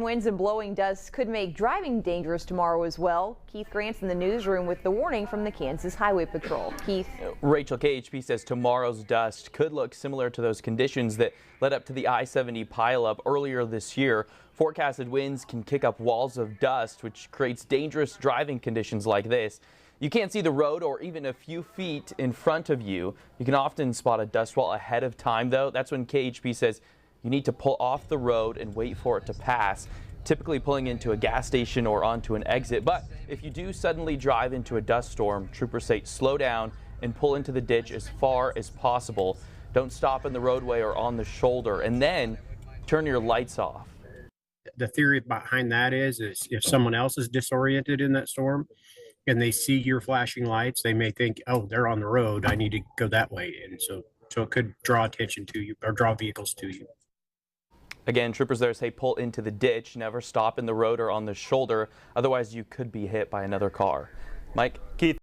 Winds and blowing dust could make driving dangerous tomorrow as well. Keith Grant's in the newsroom with the warning from the Kansas Highway Patrol. Keith. Rachel, KHP says tomorrow's dust could look similar to those conditions that led up to the I-70 pileup earlier this year. Forecasted winds can kick up walls of dust, which creates dangerous driving conditions like this. You can't see the road or even a few feet in front of you. You can often spot a dust wall ahead of time, though. That's when KHP says you need to pull off the road and wait for it to pass, typically pulling into a gas station or onto an exit. But if you do suddenly drive into a dust storm, troopers say slow down and pull into the ditch as far as possible. Don't stop in the roadway or on the shoulder, and then turn your lights off. The theory behind that is if someone else is disoriented in that storm and they see your flashing lights, they may think, oh, they're on the road, I need to go that way. And so it could draw attention to you or draw vehicles to you. Again, troopers there say pull into the ditch, never stop in the road or on the shoulder. Otherwise, you could be hit by another car. Mike? Keith.